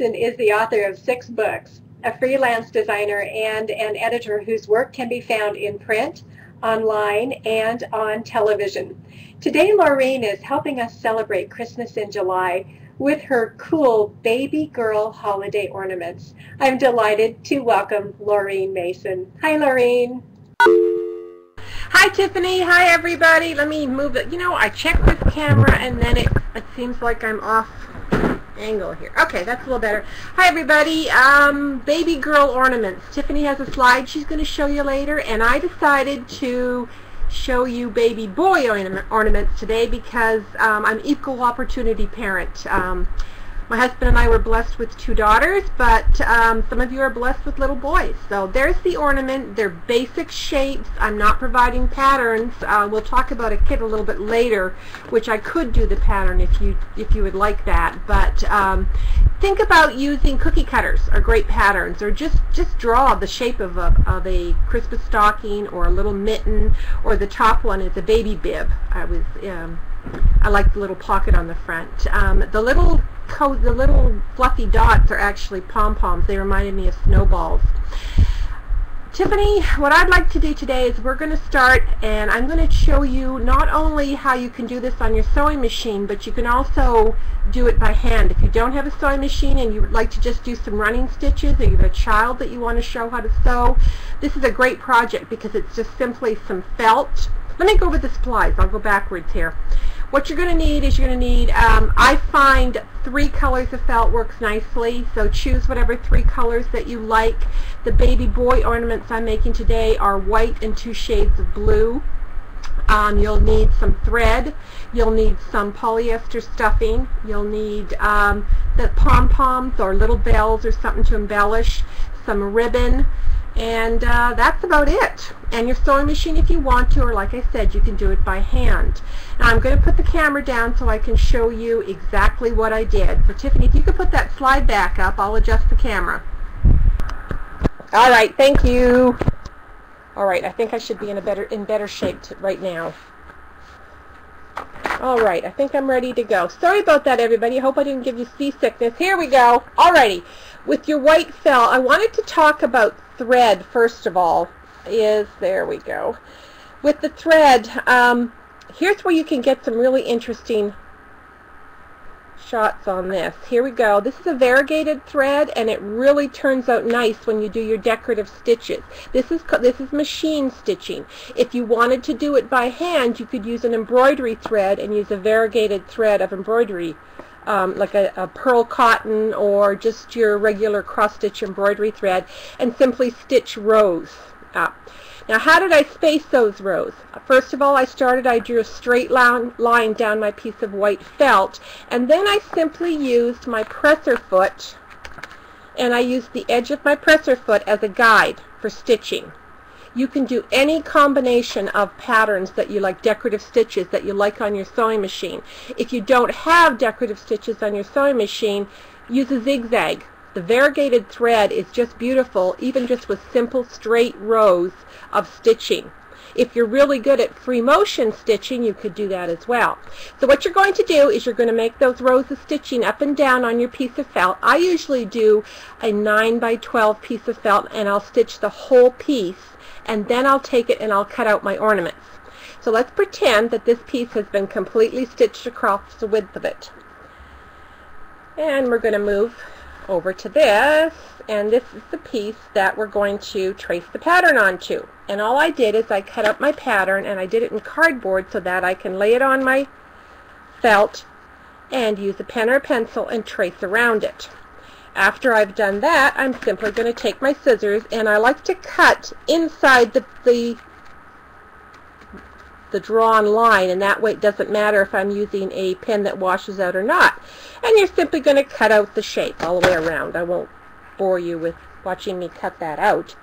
Mason is the author of 6 books, a freelance designer, and an editor whose work can be found in print, online, and on television. Today, Lorene is helping us celebrate Christmas in July with her cool baby girl holiday ornaments. I'm delighted to welcome Lorene Mason. Hi, Lorene. Hi, Tiffany. Hi, everybody. Let me move it. You know, I checked this camera and then it seems like I'm off angle here. Okay, that's a little better. Hi, everybody. Baby girl ornaments. Tiffany has a slide she's going to show you later, and I decided to show you baby boy ornaments today because I'm an equal opportunity parent. My husband and I were blessed with 2 daughters, but some of you are blessed with little boys. So there's the ornament. They're basic shapes. I'm not providing patterns. We'll talk about a kit a little bit later, which I could do the pattern if you would like that. But think about using cookie cutters are great patterns, or just draw the shape of a Christmas stocking or a little mitten, or the top one is a baby bib. I like the little pocket on the front. The little fluffy dots are actually pom-poms. They reminded me of snowballs. Tiffany, what I'd like to do today is we're going to start, and I'm going to show you not only how you can do this on your sewing machine, but you can also do it by hand. If you don't have a sewing machine and you would like to just do some running stitches, or you have a child that you want to show how to sew, this is a great project because it's just simply some felt. Let me go over the supplies. I'll go backwards here. What you're going to need is I find 3 colors of felt works nicely, so choose whatever 3 colors that you like. The baby boy ornaments I'm making today are white and 2 shades of blue. You'll need some thread. You'll need some polyester stuffing. You'll need the pom-poms or little bells or something to embellish, some ribbon, and that's about it. And your sewing machine if you want to, or like I said, you can do it by hand. Now I'm going to put the camera down so I can show you exactly what I did. So Tiffany, if you could put that slide back up, I'll adjust the camera. All right, thank you. All right, I think I should be in better shape right now. All right, I think I'm ready to go. Sorry about that, everybody. I hope I didn't give you seasickness. Here we go. All righty. With your white felt, I wanted to talk about thread first of all. There we go. With the thread, here's where you can get some really interesting shots on this. Here we go. This is a variegated thread, and it really turns out nice when you do your decorative stitches. This is machine stitching. If you wanted to do it by hand, you could use an embroidery thread and use a variegated thread of embroidery, like a pearl cotton or just your regular cross-stitch embroidery thread, and simply stitch rows up. Now, how did I space those rows? First of all, I drew a straight line down my piece of white felt, and then I simply used my presser foot, and I used the edge of my presser foot as a guide for stitching. You can do any combination of patterns that you like, decorative stitches that you like on your sewing machine. If you don't have decorative stitches on your sewing machine, use a zigzag. The variegated thread is just beautiful, even just with simple straight rows of stitching. If you're really good at free motion stitching, you could do that as well. So what you're going to do is you're going to make those rows of stitching up and down on your piece of felt. I usually do a 9 by 12 piece of felt, and I'll stitch the whole piece, and then I'll take it and I'll cut out my ornaments. So let's pretend that this piece has been completely stitched across the width of it. And we're going to move over to this, and this is the piece that we're going to trace the pattern onto. And all I did is I cut up my pattern, and I did it in cardboard so that I can lay it on my felt and use a pen or a pencil and trace around it. After I've done that, I'm simply going to take my scissors, and I like to cut inside the drawn line, and that way it doesn't matter if I'm using a pen that washes out or not. And you're simply going to cut out the shape all the way around. I won't bore you with watching me cut that out.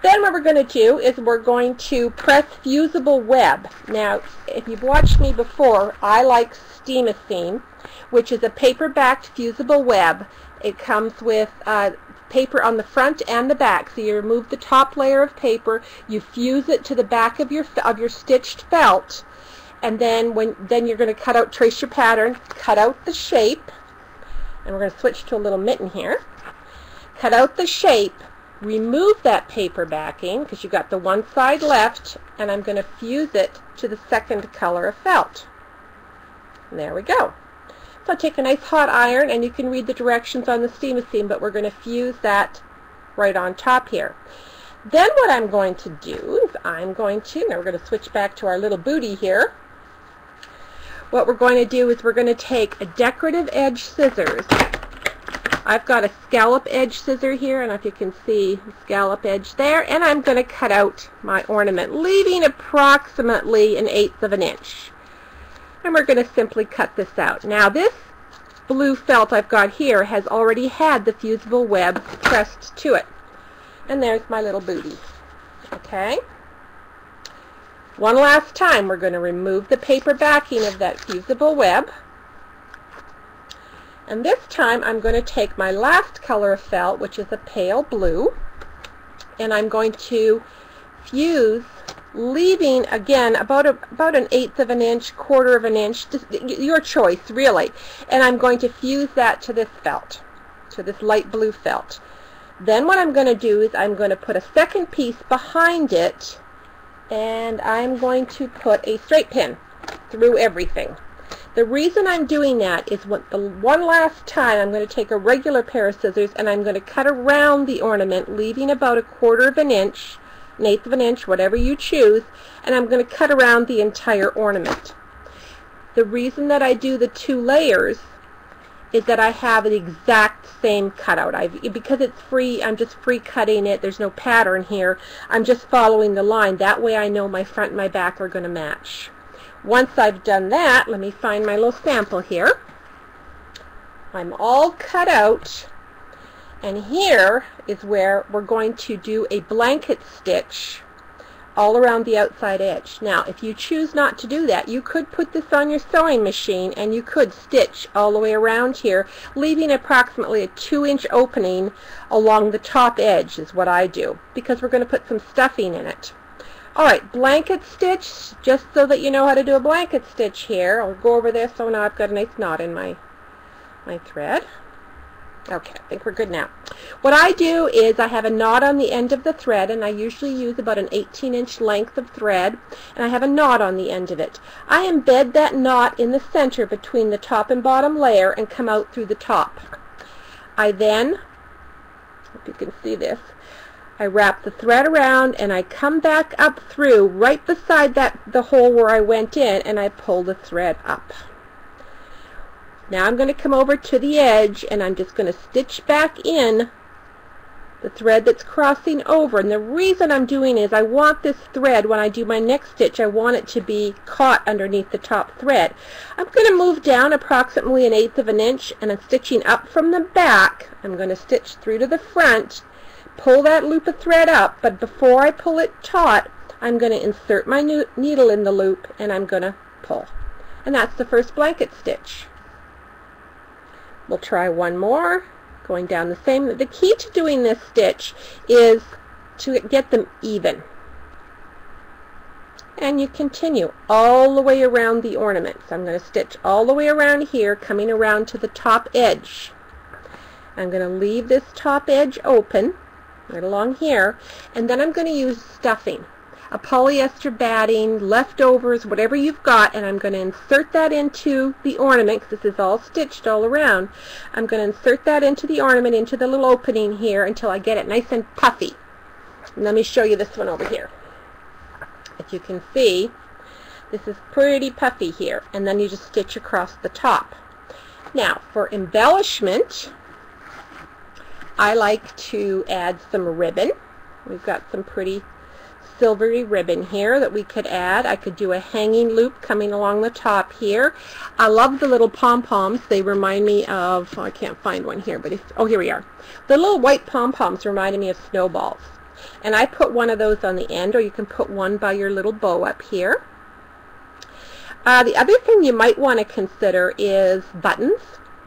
Then what we're going to do is we're going to press fusible web. Now, if you've watched me before, I like Steamicine, which is a paper-backed fusible web. It comes with paper on the front and the back. So you remove the top layer of paper, you fuse it to the back of your stitched felt, and then you're going to trace your pattern, cut out the shape, and we're going to switch to a little mitten here. Cut out the shape, remove that paper backing because you've got the one side left, and I'm going to fuse it to the second color of felt. And there we go. So take a nice hot iron, and you can read the directions on the steam machine, but we're going to fuse that right on top here. Then what I'm going to do is now we're going to switch back to our little booty here. What we're going to do is we're going to take a decorative edge scissors. I've got a scallop edge scissor here, and if you can see the scallop edge there, and I'm going to cut out my ornament, leaving approximately 1/8 of an inch. And we're going to simply cut this out. Now this blue felt I've got here has already had the fusible web pressed to it. And there's my little booty. Okay? One last time, we're going to remove the paper backing of that fusible web. And this time I'm going to take my last color of felt, which is a pale blue, and I'm going to fuse, leaving again about 1/8 of an inch, 1/4 of an inch, just your choice really. And I'm going to fuse that to this felt, to this light blue felt. Then what I'm going to do is I'm going to put a second piece behind it, and I'm going to put a straight pin through everything. The reason I'm doing that is the one last time I'm going to take a regular pair of scissors and I'm going to cut around the ornament, leaving about 1/4 of an inch, 1/8 of an inch, whatever you choose, and I'm going to cut around the entire ornament. The reason that I do the 2 layers is that I have the exact same cutout. Because it's free, I'm just free cutting it. There's no pattern here. I'm just following the line. That way I know my front and my back are going to match. Once I've done that, let me find my little sample here. I'm all cut out, and here is where we're going to do a blanket stitch all around the outside edge. Now, if you choose not to do that, you could put this on your sewing machine and you could stitch all the way around here, leaving approximately a 2-inch opening along the top edge is what I do, because we're going to put some stuffing in it. Alright, blanket stitch, just so that you know how to do a blanket stitch here. I'll go over this. So now I've got a nice knot in my thread. Okay, I think we're good now. What I do is I have a knot on the end of the thread, and I usually use about an 18-inch length of thread, and I have a knot on the end of it. I embed that knot in the center between the top and bottom layer and come out through the top. I then, if you can see this, I wrap the thread around and I come back up through right beside the hole where I went in, and I pull the thread up. Now I'm going to come over to the edge, and I'm just going to stitch back in the thread that's crossing over. And the reason I'm doing is I want this thread, when I do my next stitch, I want it to be caught underneath the top thread. I'm going to move down approximately 1/8 of an inch, and I'm stitching up from the back. I'm going to stitch through to the front, pull that loop of thread up, but before I pull it taut, I'm going to insert my needle in the loop, and I'm going to pull. And that's the first blanket stitch. We'll try one more, going down the same. The key to doing this stitch is to get them even. And you continue all the way around the ornament. So I'm going to stitch all the way around here, coming around to the top edge. I'm going to leave this top edge open, right along here, and then I'm going to use stuffing. A polyester batting, leftovers, whatever you've got, and I'm going to insert that into the ornament, because this is all stitched all around. I'm going to insert that into the ornament, into the little opening here, until I get it nice and puffy. And let me show you this one over here. If you can see, this is pretty puffy here, and then you just stitch across the top. Now, for embellishment, I like to add some ribbon. We've got some pretty silvery ribbon here that we could add. I could do a hanging loop coming along the top here. I love the little pom-poms. They remind me of, oh, I can't find one here, but oh, here we are. The little white pom-poms reminded me of snowballs. And I put one of those on the end, or you can put one by your little bow up here. The other thing you might want to consider is buttons,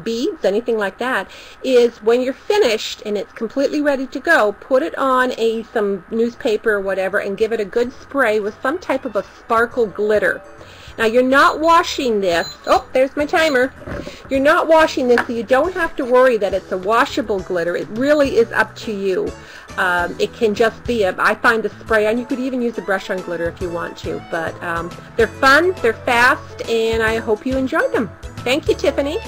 beads, anything like that, is when you're finished and it's completely ready to go, put it on some newspaper or whatever and give it a good spray with some type of a sparkle glitter. Now you're not washing this. Oh, there's my timer. You're not washing this, so you don't have to worry that it's a washable glitter. It really is up to you. It can just be I find the spray on. You could even use a brush on glitter if you want to. But they're fun, they're fast, and I hope you enjoyed them. Thank you, Tiffany.